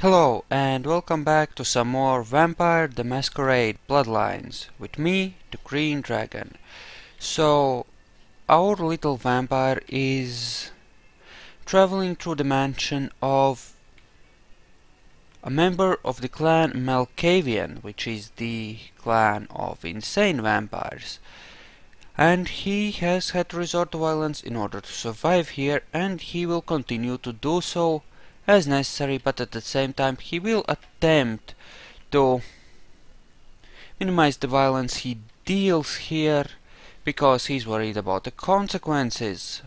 Hello and welcome back to some more Vampire the Masquarade Bloodlines with me, the Green Dragon. So, our little vampire is traveling through the mansion of a member of the clan Malkavian, which is the clan of insane vampires. And he has had to resort to violence in order to survive here, and he will continue to do so as necessary, but at the same time he will attempt to minimize the violence he deals here because he's worried about the consequences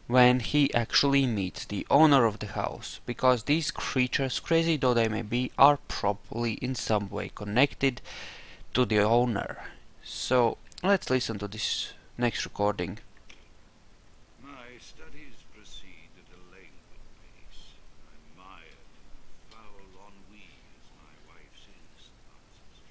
when he actually meets the owner of the house, because these creatures, crazy though they may be, are probably in some way connected to the owner. So let's listen to this next recording. My studies proceed at a languid pace. I'm mired in foul ennui as my wife's innocence passes.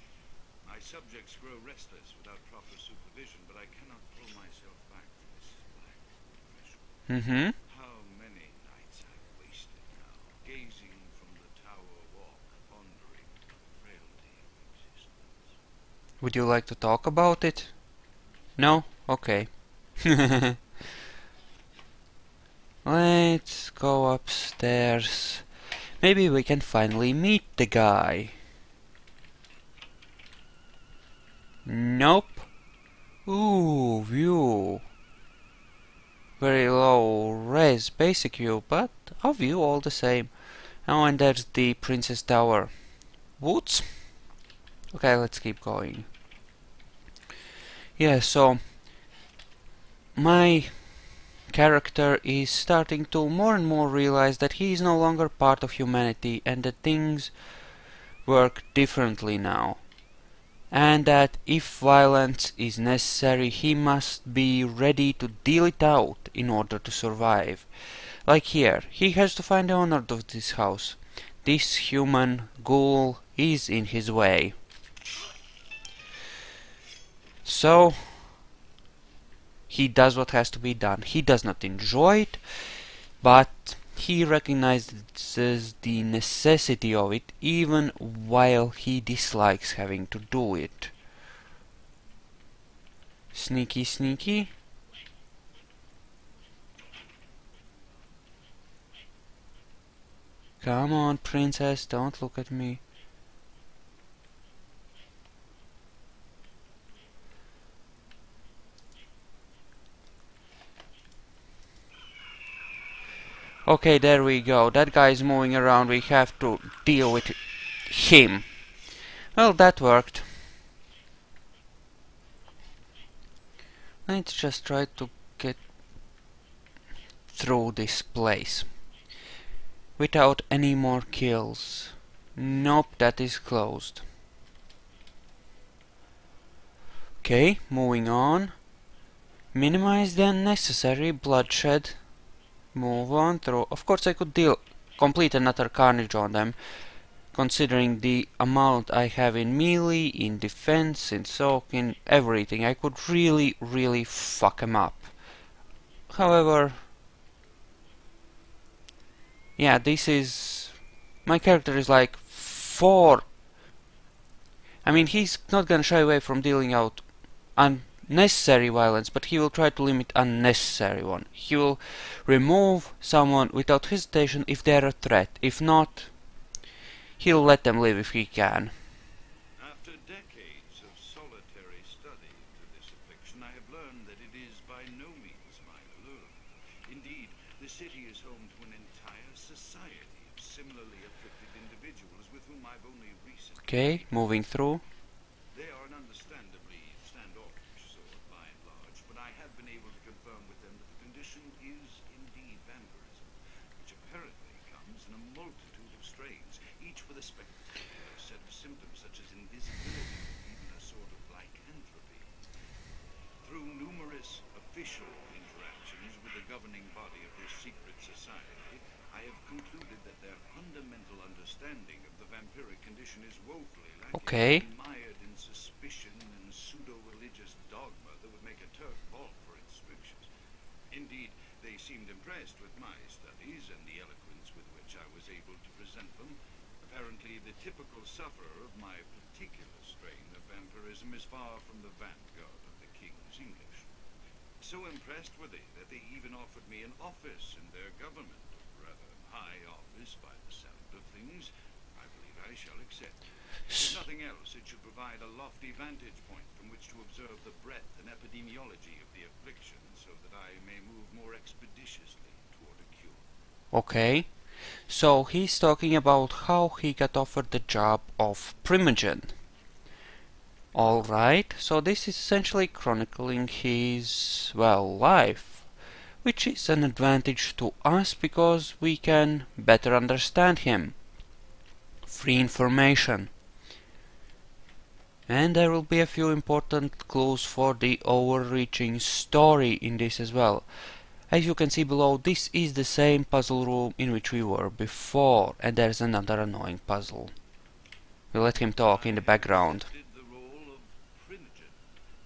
My subjects grow restless without proper supervision, but I cannot pull myself back from this black depression. How many nights I've wasted now, gazing from the tower walk, pondering the frailty of existence. Would you like to talk about it? No? Okay. Let's go upstairs. Maybe we can finally meet the guy. Nope. Ooh, view. Very low res basic view, but a view all the same. Oh, and there's the Princess Tower. Woods? Okay, let's keep going. Yeah, so my character is starting to more and more realize that he is no longer part of humanity and that things work differently now. And that if violence is necessary, he must be ready to deal it out in order to survive. Like here, he has to find the owner of this house. This human ghoul is in his way. So he does what has to be done. He does not enjoy it, but he recognizes the necessity of it even while he dislikes having to do it. Sneaky, sneaky. Come on, princess, don't look at me. Okay, there we go. That guy is moving around. We have to deal with him. Well, that worked. Let's just try to get through this place without any more kills. Nope, that is closed. Okay, moving on. Minimize the unnecessary bloodshed. Move on through. Of course, I could complete another carnage on them, considering the amount I have in melee, in defense, in soak, in everything. I could really fuck them up. However, yeah, this is... my character is like 4. I mean, he's not gonna shy away from dealing out unnecessary violence, but he will try to limit unnecessary one. He will remove someone without hesitation if they're a threat. If not, he'll let them live if he can. After decades of solitary study into this affliction, I have learned that it is by no means my alone. Indeed, the city is home to an entire society of similarly afflicted individuals with whom I've only recently... Okay, moving through. They are an understandably standoffish sort by and large, but I have been able to confirm with them that the condition is indeed vampirism, which apparently comes in a multitude of strains, each with a spectacular set of symptoms such as invisibility or even a sort of lycanthropy. Through numerous official interactions with the governing body of this secret society, I have concluded that their fundamental understanding of the vampiric condition is woefully lacking. Okay. Mired in suspicion and pseudo-religious dogma that would make a Turk balk for its strictures. Indeed, they seemed impressed with my studies and the eloquence with which I was able to present them, apparently the typical sufferer of my particular strain of vampirism is far from the vanguard of the king's English. So impressed were they that they even offered me an office in their government, a rather high office by the sound of things. I believe I shall accept. If nothing else, it should provide a lofty vantage point from which to observe the breadth and epidemiology of the affliction, so that I may move more expeditiously toward a cure. Okay. So he's talking about how he got offered the job of Primogen. Alright, so this is essentially chronicling his, well, life, which is an advantage to us because we can better understand him. Free information. And there will be a few important clues for the overreaching story in this as well. As you can see below, this is the same puzzle room in which we were before, and there's another annoying puzzle. We'll let him talk in the background. The role of Primogen,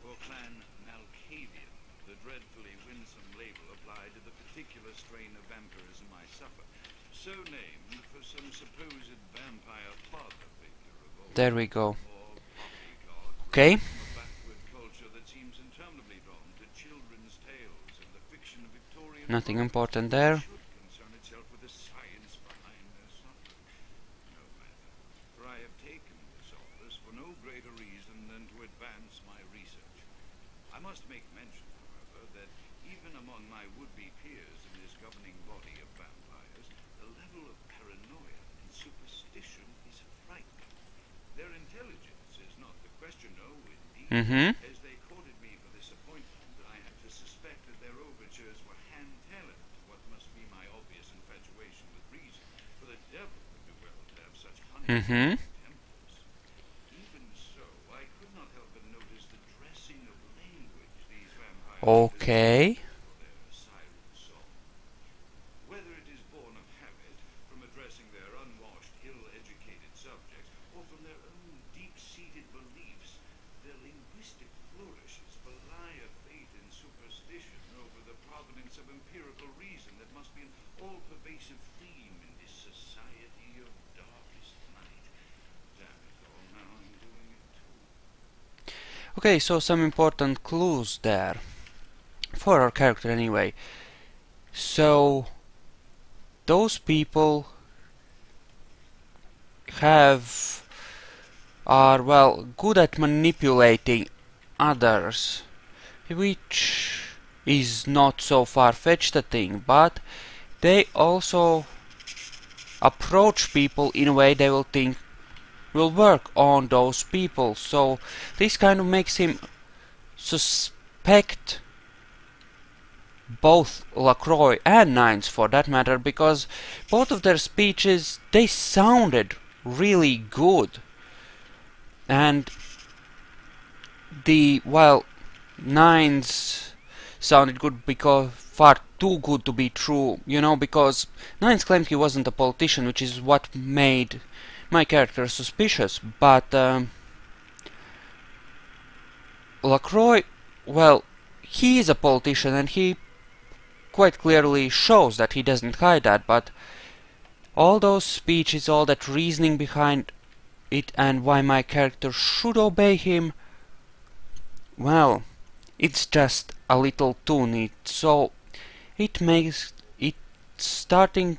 or Clan Malkavian, the dreadfully winsome label applied to the particular strain of vampirism I suffer, so named for some supposed vampire father figure of old. There we go. Or poppycock, Okay. from a backward culture that seems interminably drawn to children's tales and the fiction of Victorian Nothing novels. important there. Should concern itself with the science behind their suffering. No matter, for I have taken this office for no greater reason than to advance my research. I must make mention, however, that even among my would-be peers in this governing body of vampires, the level of paranoia and superstition is frightening. Their intelligence is not the question, no, indeed. As they courted me for this appointment, I had to suspect that their overtures were hand-talent, what must be my obvious infatuation with reason, for the devil would do well to have such cunning tempers. Even so, I could not help but notice the dressing of language these vampires Okay. for their siren song. Whether it is born of habit, from addressing their unwashed, ill-educated subjects, or from their own deep-seated beliefs, their linguistic flourishes belie a faith in superstition over the providence of empirical reason that must be an all-pervasive theme in this society of darkest night. Damn it all, now I'm doing it too. Okay, so some important clues there. For our character anyway. So those people are well good at manipulating others, which is not so far-fetched a thing, but they also approach people in a way they will think will work on those people. So this kind of makes him suspect both Lacroix and Nines for that matter, because both of their speeches, they sounded really good. And well, Nines sounded good because far too good to be true, you know, because Nines claimed he wasn't a politician, which is what made my character suspicious, but Lacroix, well, he is a politician and he quite clearly shows that he doesn't hide that, but all those speeches, all that reasoning behind it and why my character should obey him, well, it's just a little too neat, so it makes it starting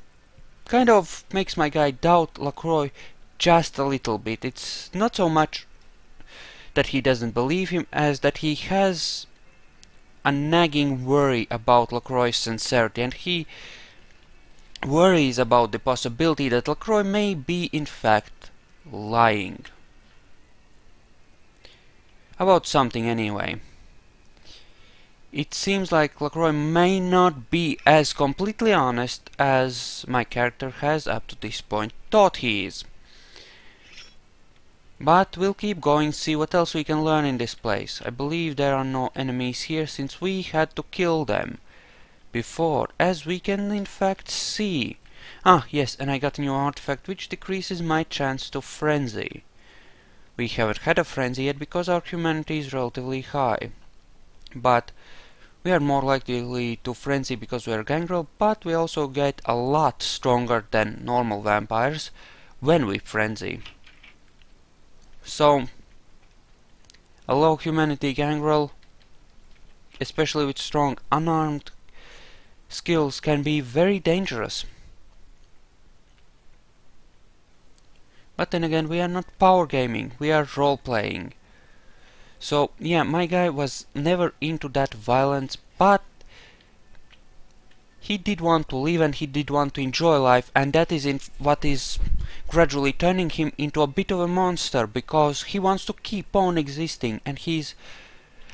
kind of makes my guy doubt Lacroix just a little bit. It's not so much that he doesn't believe him as that he has a nagging worry about Lacroix's sincerity, and he worries about the possibility that Lacroix may be in fact lying. About something anyway. It seems like Lacroix may not be as completely honest as my character has up to this point thought he is. But we'll keep going, see what else we can learn in this place. I believe there are no enemies here since we had to kill them before, as we can in fact see. Ah, yes, and I got a new artifact which decreases my chance to frenzy. We haven't had a frenzy yet because our humanity is relatively high. But we are more likely to frenzy because we are Gangrel, but we also get a lot stronger than normal vampires when we frenzy. So, a low humanity Gangrel, especially with strong unarmed skills, can be very dangerous. But then again, we are not power gaming, we are role playing. So yeah, my guy was never into that violence, but he did want to live and he did want to enjoy life, and that is what is gradually turning him into a bit of a monster, because he wants to keep on existing, and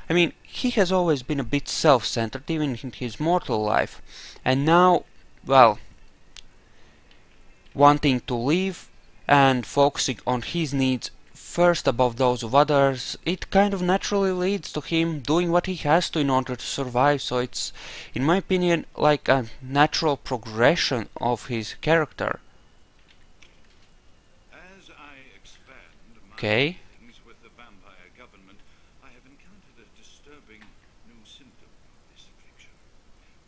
I mean, he has always been a bit self-centered, even in his mortal life, and now, well, wanting to live and focusing on his needs first above those of others, it kind of naturally leads to him doing what he has to in order to survive. So it's, in my opinion, like a natural progression of his character. As I expand my Okay. dealings with the vampire government, I have encountered a disturbing new symptom of this affliction.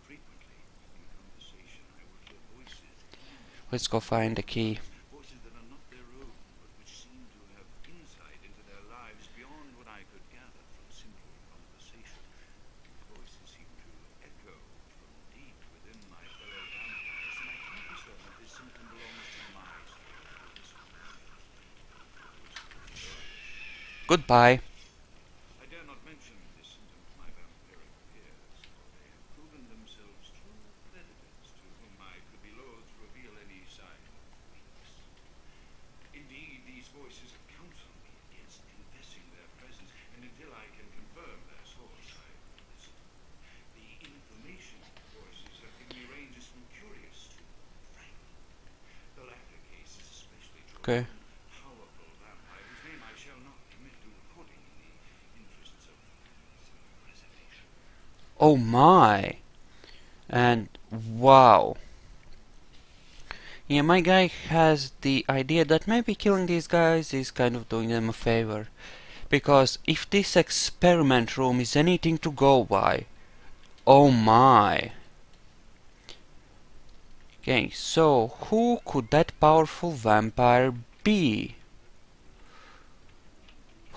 Frequently, in conversation, I will hear voices. Let's go find the key. Voices that are not their own, but which seem to have insight into their lives beyond what I could gather from simple conversation. These voices seem to echo from deep within my fellow vampires, and I can't be certain if this symptom belongs to my story or this one. Goodbye. I dare not mention this symptom to my vampiric peers, for they have proven themselves true predators to whom I could be loath to reveal any sign of weakness. Indeed, these voices counsel me against confessing their presence, and until I can confirm their source, I will listen. The information of the voices have given me ranges from curious to frightening. The latter case is especially true. Okay. Powerful vampire whose name I shall not commit to recording in the interests of self-preservation. Oh my. And wow. Yeah, my guy has the idea that maybe killing these guys is kind of doing them a favor. Because if this experiment room is anything to go by, oh my. Okay, so who could that powerful vampire be?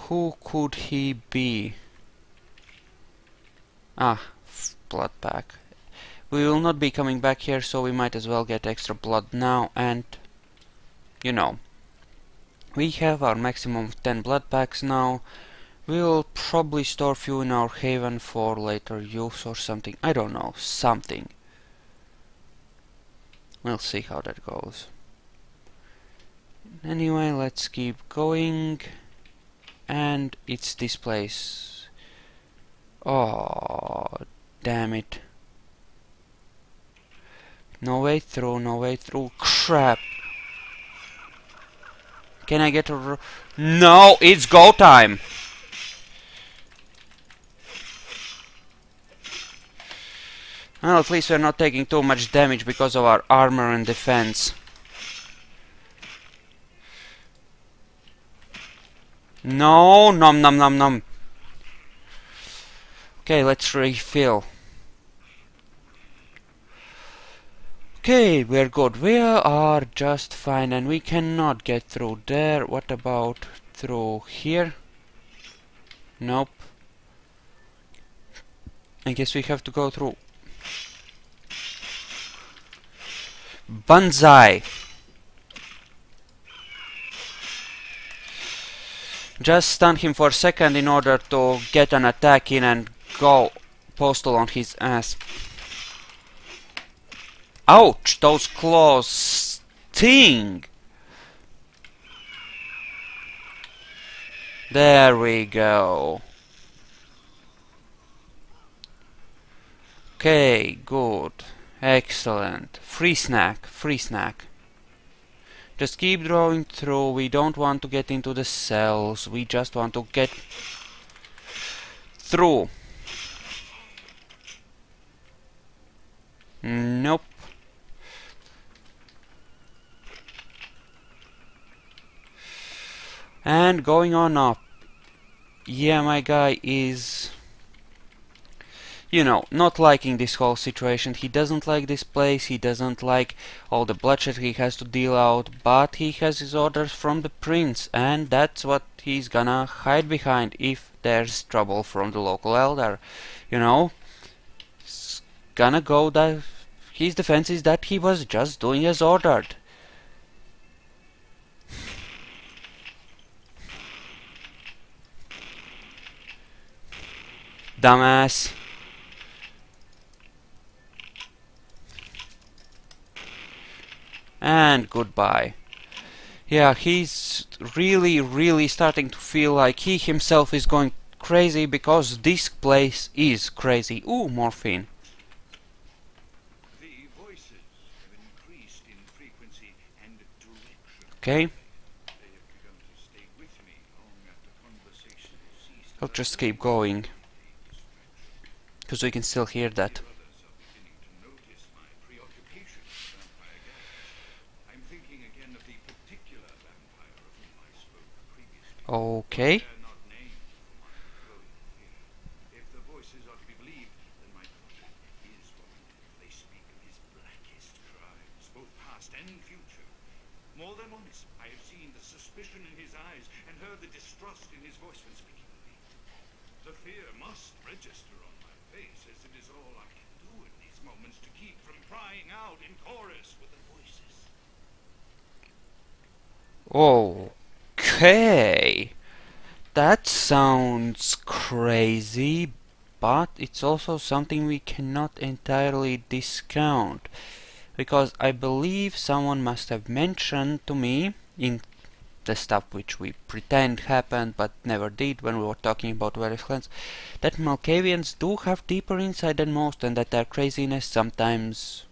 Who could he be? Ah, blood pack. We will not be coming back here, so we might as well get extra blood now, and you know, we have our maximum of 10 blood packs now. We'll probably store few in our haven for later use or something. I don't know, something. We'll see how that goes. Anyway, let's keep going. And it's this place. Oh, damn it. No way through, no way through. Crap. Can I get a... No, it's go time. Well, at least we're not taking too much damage because of our armor and defense. No, nom nom nom nom. Okay, let's refill. Okay, we're good. We are just fine, and we cannot get through there. What about through here? Nope. I guess we have to go through. Banzai! Just stun him for a second in order to get an attack in and go postal on his ass. Ouch! Those claws sting! There we go. Okay, good. Excellent. Free snack, free snack. Just keep drawing through. We don't want to get into the cells. We just want to get through. Nope. And going on up. Yeah, my guy is you know, not liking this whole situation. He doesn't like this place, he doesn't like all the bloodshed he has to deal out, but he has his orders from the prince, and that's what he's gonna hide behind if there's trouble from the local elder. You know, it's gonna go that his defense is that he was just doing as ordered. Dumbass. And goodbye. Yeah, he's really starting to feel like he himself is going crazy because this place is crazy. Ooh, morphine. The voices have increased in frequency and direction. Okay, They have begun to stay with me long after conversation ceased. I'll just keep going because we can still hear that. Others are beginning to notice my preoccupation with vampire gangs. I'm thinking again of the particular vampire of whom I spoke previously. Okay. They're not named for my growing fear. If the voices are to be believed, then my prophet is one. They speak of his blackest crimes, both past and future. More than once, I have seen the suspicion in his eyes and heard the distrust in his voice when speaking of me. The fear must register on my face, as it is all I can do in these moments to keep from crying out in chorus with the voices. Okay. That sounds crazy, but it's also something we cannot entirely discount. Because I believe someone must have mentioned to me in the stuff which we pretend happened but never did when we were talking about various clans, that Malkavians do have deeper insight than most and that their craziness sometimes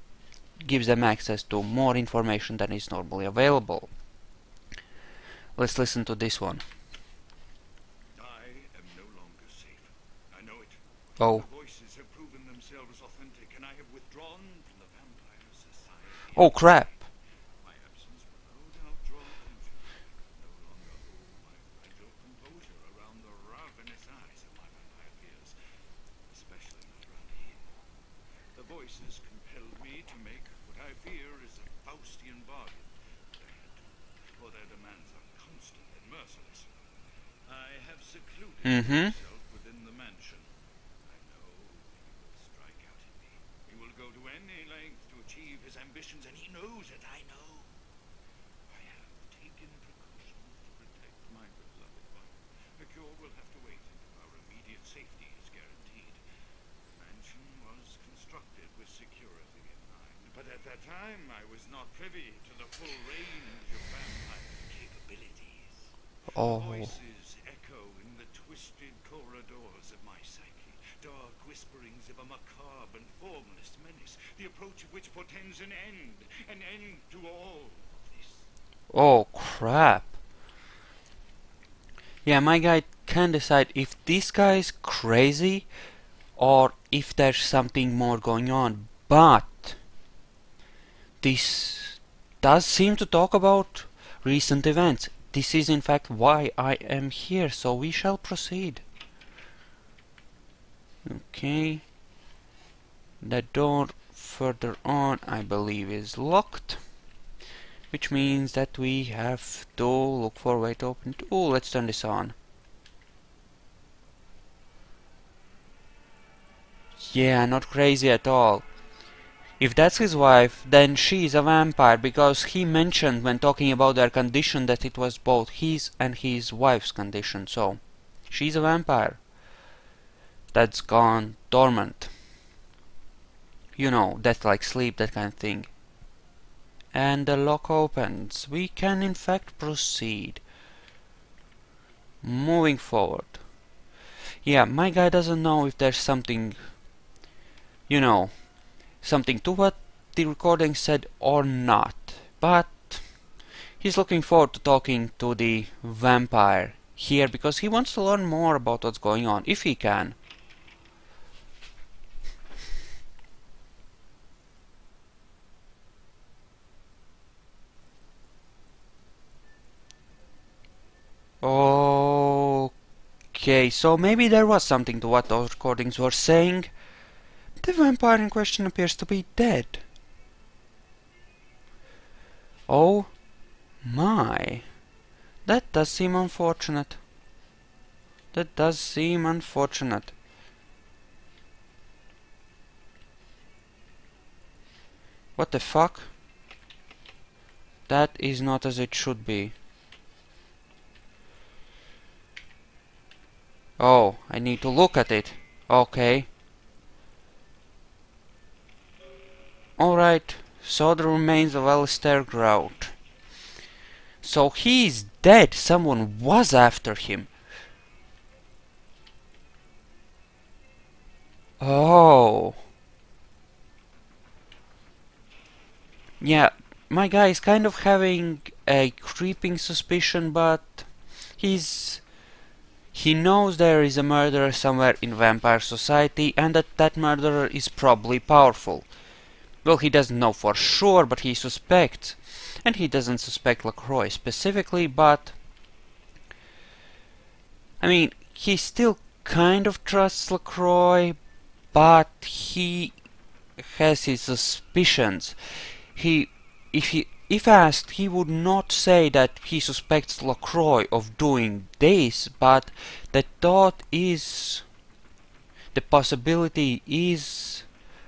gives them access to more information than is normally available. Let's listen to this one. I am no longer safe. I know it. Oh. The voices have proven themselves authentic, and I have withdrawn from the vampire society. Oh crap. My absence will no doubt draw attention. No longer hold my fragile composure around the ravenous eyes of my vampire peers, especially not around him. The voices compelled me to make what I fear is a Faustian bargain. But I had to, for their demands are constant and merciless. I have secluded myself within the mansion. I know he will strike out at me. He will go to any length to achieve his ambitions, and he knows it, I know. I have taken precautions to protect my beloved one. The cure will have to wait until our immediate safety is guaranteed. The mansion was constructed with security in mind, but at that time I was not privy to the full range of vampire capabilities. Oh. Voices echo in the twisted corridors of my psyche, dark whisperings of a macabre and formless menace, the approach of which portends an end to all of this. Oh crap. Yeah, my guy can't decide if this guy is crazy or if there's something more going on, but this does seem to talk about recent events. This is in fact why I am here, so we shall proceed. Okay. The door further on, I believe, is locked, which means that we have to look for a way to open it. Oh, let's turn this on. Yeah, not crazy at all. If that's his wife, then she's a vampire, because he mentioned when talking about their condition that it was both his and his wife's condition, so she's a vampire that's gone dormant. You know, death like sleep, that kind of thing. And the lock opens. We can in fact proceed. Moving forward. Yeah, my guy doesn't know if there's something, you know, something to what the recording said or not, but he's looking forward to talking to the vampire here because he wants to learn more about what's going on, if he can. Okay, so maybe there was something to what those recordings were saying. The vampire in question appears to be dead. Oh my. That does seem unfortunate. That does seem unfortunate. What the fuck? That is not as it should be. Oh, I need to look at it. Okay. Alright, so the remains of Alistair Grout. So he's dead. Someone was after him. Oh. Yeah, my guy is kind of having a creeping suspicion, but he knows there is a murderer somewhere in vampire society and that murderer is probably powerful. Well, he doesn't know for sure, but he suspects. And he doesn't suspect Lacroix specifically, but I mean, he still kind of trusts Lacroix, but he has his suspicions. If asked, he would not say that he suspects Lacroix of doing this, but the possibility is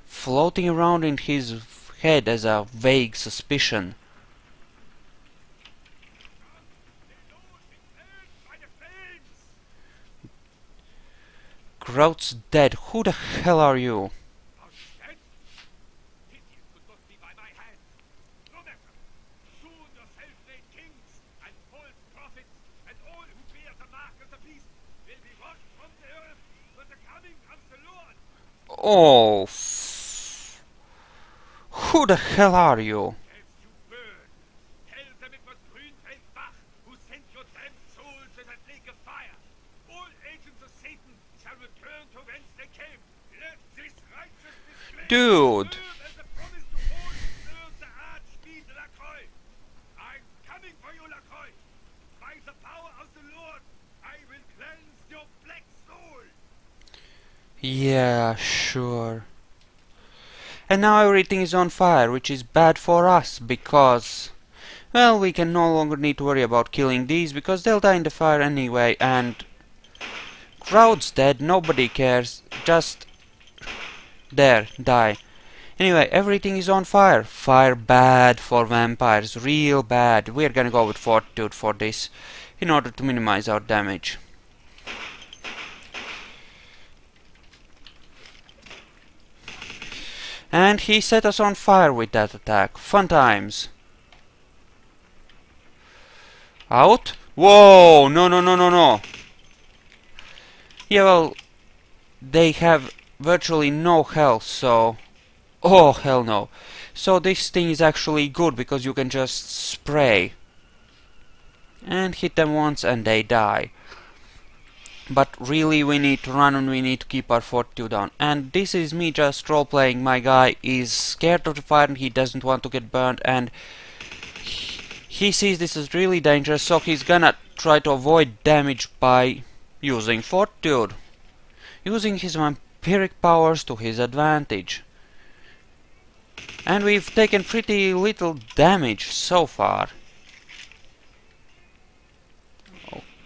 floating around in his head as a vague suspicion. Grout's dead. Who the hell are you? Oh, who the hell are you? Dude! Yeah, sure. And now everything is on fire, which is bad for us, because, well, we can no longer need to worry about killing these, because they'll die in the fire anyway, and Grout's dead, nobody cares, just there, die. Anyway, everything is on fire. Fire bad for vampires, real bad. We're gonna go with Fortitude for this, in order to minimize our damage. And he set us on fire with that attack. Fun times. Out? Whoa! No, no, no, no, no. Yeah, well, they have virtually no health, so... Oh, hell no. So this thing is actually good, because you can just spray. And hit them once and they die. But really we need to run and we need to keep our fortitude down. And this is me just role-playing. My guy is scared of the fire and he doesn't want to get burned, and he sees this as really dangerous, so he's gonna try to avoid damage by using fortitude. Using his vampiric powers to his advantage. And we've taken pretty little damage so far.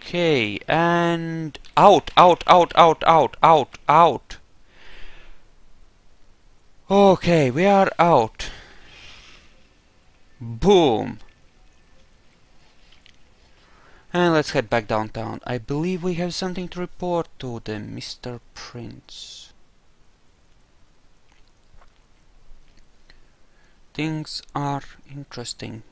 Okay, and out, out, out, out, out, out, out. Okay, we are out. Boom. And let's head back downtown. I believe we have something to report to the Mr. Prince. Things are interesting.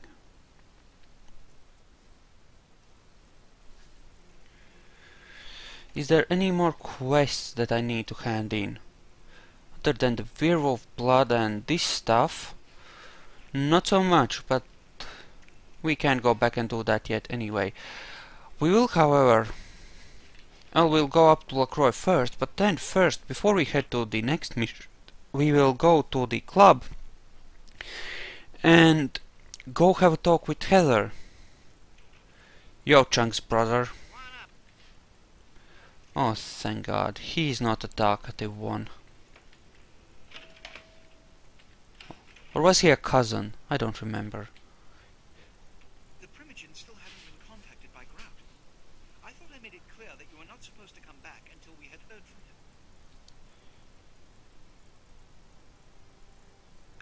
Is there any more quests that I need to hand in? Other than the werewolf blood and this stuff? Not so much, but we can't go back and do that yet anyway. We will, however... Well, we'll go up to Lacroix first, but then first, before we head to the next mission, we will go to the club and go have a talk with Heather. Yo, Chunks brother. Oh, thank God, he's not a talkative one. Or was he a cousin? I don't remember. The Primogens still haven't been contacted by Grout. I thought I made it clear that you were not supposed to come back until we had heard from him.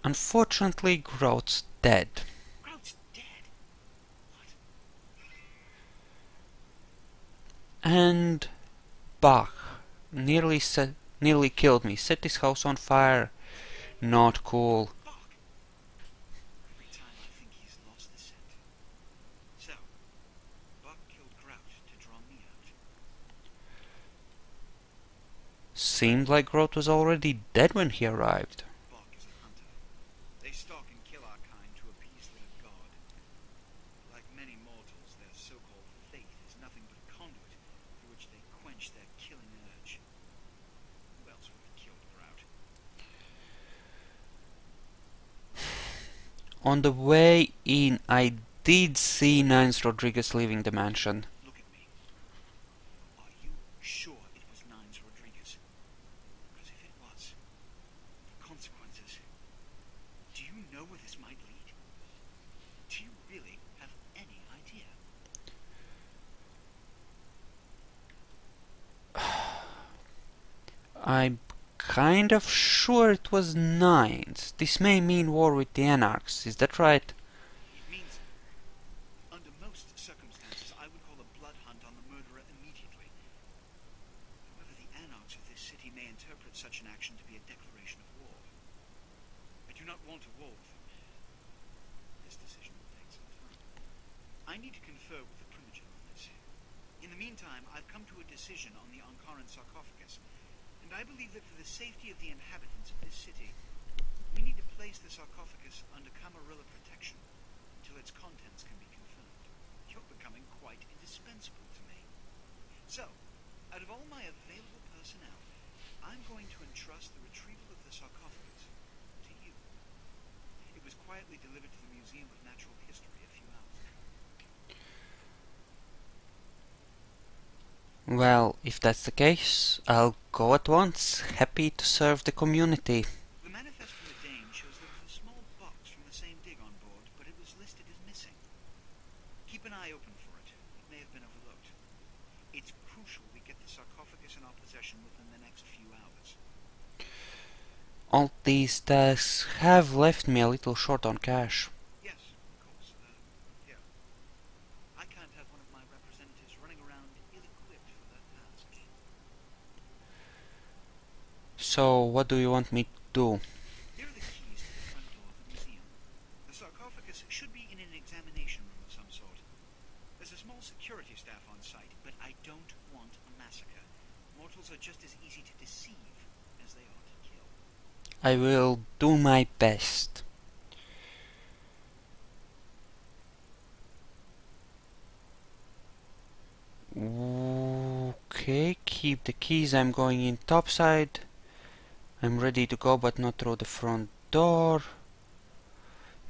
Unfortunately, Grout's dead. Grout's dead? What? And Bach nearly killed me. Set his house on fire. Not cool. Bach! Every time I think he's lost the scent. So, Bach killed Grout to draw me out. Seemed like Grout was already dead when he arrived. Bach is a hunter. They stalk and kill our kind to appease their god. Like many mortals, their so-called faith is nothing but a conduit through which they quench their killing urge. Who else would have killed Grout? On the way in, I did see Nines Rodriguez leaving the mansion. Look at me. Are you sure it was Nines Rodriguez? Because if it was, the consequences... Do you know where this might lead? Do you really have any idea? I'm kind of sure it was Nines. This may mean war with the Anarchs, is that right? It means, under most circumstances, I would call a blood hunt on the murderer immediately. However, the Anarchs of this city may interpret such an action to be a declaration of war. I do not want a war with them. This decision will take some time. I need to confer with the Primogen on this. In the meantime, I've come to a decision on the Ankaran sarcophagus, and I believe that for the safety of the inhabitants of this city, we need to place the sarcophagus under Camarilla protection until its contents can be confirmed. You're becoming quite indispensable to me. So, out of all my available personnel, I'm going to entrust the retrieval of the sarcophagus to you. It was quietly delivered to the Museum of Natural History a few hours ago. Well, if that's the case, I'll go at once. Happy to serve the community. The manifest from the Dane shows there was a small box from the same dig on board, but it was listed as missing. Keep an eye open for it. It may have been overlooked. It's crucial we get the sarcophagus in our possession within the next few hours. All these tasks have left me a little short on cash. Yes, of course. Here. I can't have one of my representatives running around ill-equipped for that task. So, what do you want me to do? Here are the keys to the front door of the museum. The sarcophagus should be in an examination room of some sort. There's a small security staff on site, but I don't want a massacre. Mortals are just as easy to deceive as they are to kill. I will do my best. Okay, keep the keys. I'm going in topside. I'm ready to go, but not through the front door.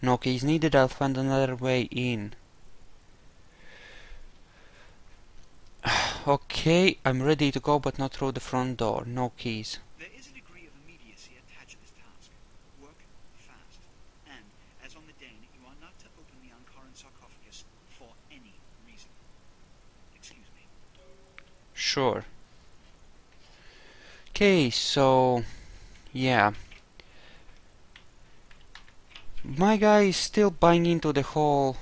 No keys needed. I'll find another way in. Okay, I'm ready to go, but not through the front door. No keys. There is a degree of immediacy attached to this task. Work fast. And, as on the Dane, you are not to open the Ankaran sarcophagus for any reason. Excuse me. Sure. Okay, so... yeah. My guy is still buying into the whole...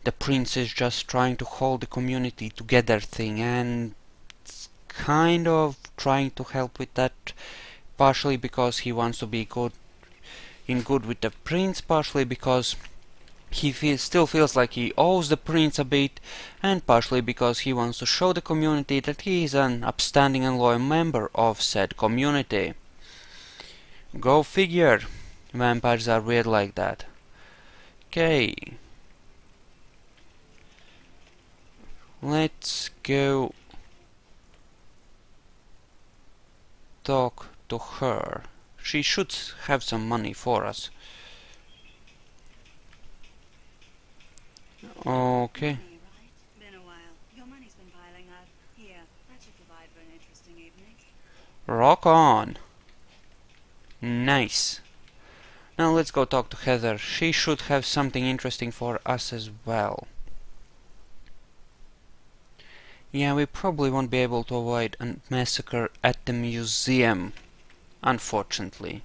the prince is just trying to hold the community together thing, and kind of trying to help with that, partially because he wants to be good with the prince, partially because he still feels like he owes the prince a bit, and partially because he wants to show the community that he is an upstanding and loyal member of said community. Go figure. Vampires are weird like that. Okay. Let's go talk to her. She should have some money for us. Okay. Been a while. Your money's been piling up. Here, that should provide for an interesting evening. Rock on. Nice. Now let's go talk to Heather. She should have something interesting for us as well. Yeah, we probably won't be able to avoid a massacre at the museum, unfortunately.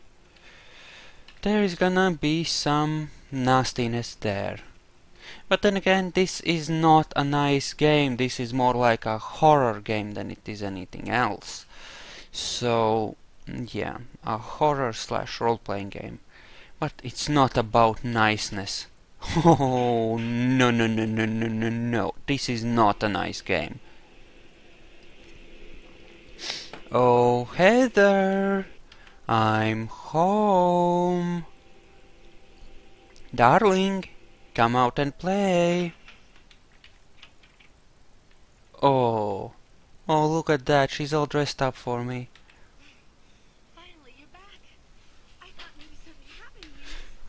There is gonna be some nastiness there. But then again, this is not a nice game. This is more like a horror game than it is anything else. So, yeah, a horror slash role-playing game. But it's not about niceness. Oh, no, no, no, no, no, no, no. This is not a nice game. Oh, Heather, I'm home. Darling, come out and play. Oh, oh, look at that. She's all dressed up for me. Finally, you're back. I thought maybe something happened to you.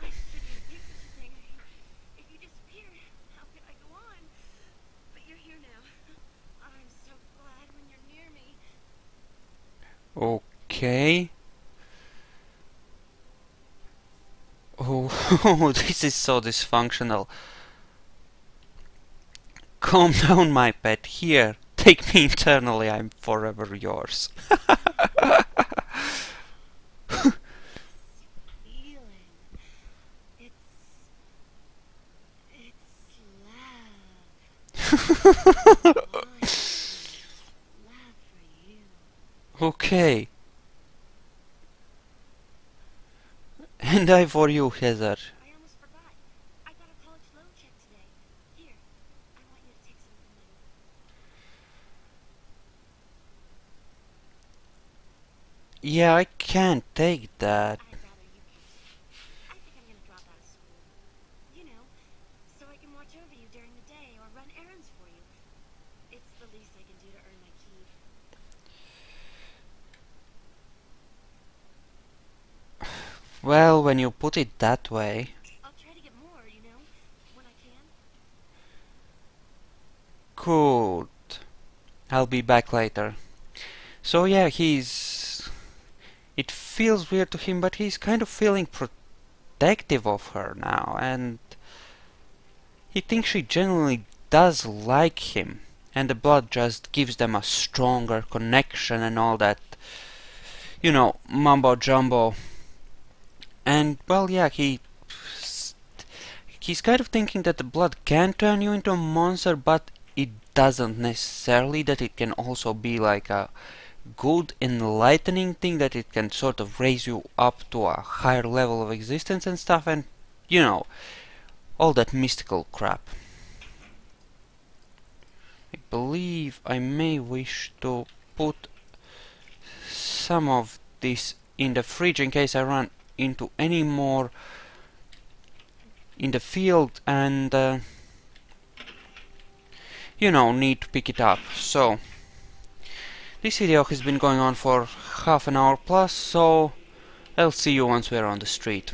I couldn't do such a thing. If you disappeared, how could I go on? But you're here now. I'm so glad when you're near me. Okay. Oh, this is so dysfunctional. Calm down, my pet. Here, take me internally. I'm forever yours. Feeling. It's love. Love for you. Okay. And I for you, Heather. I almost forgot. I got a college loan check today. Here, I want you to take some of the money. Yeah, I can't take that. I'd rather you keep it. I think I'm gonna drop out of school. You know, so I can watch over you during the day or run errands for you. It's the least I can do to earn my keep. Well, when you put it that way. I'll try to get more, you know, when I can. Good. I'll be back later. So yeah, it feels weird to him, but he's kind of feeling protective of her now, and he thinks she genuinely does like him, and the blood just gives them a stronger connection and all that, you know, mumbo jumbo. And well, yeah, he's kind of thinking that the blood can turn you into a monster, but it doesn't necessarily. That it can also be like a good enlightening thing, that it can sort of raise you up to a higher level of existence and stuff, and you know, all that mystical crap. I believe I may wish to put some of this in the fridge in case I run into any more in the field and you know, need to pick it up. So this video has been going on for half an hour plus, so I'll see you once we're on the street.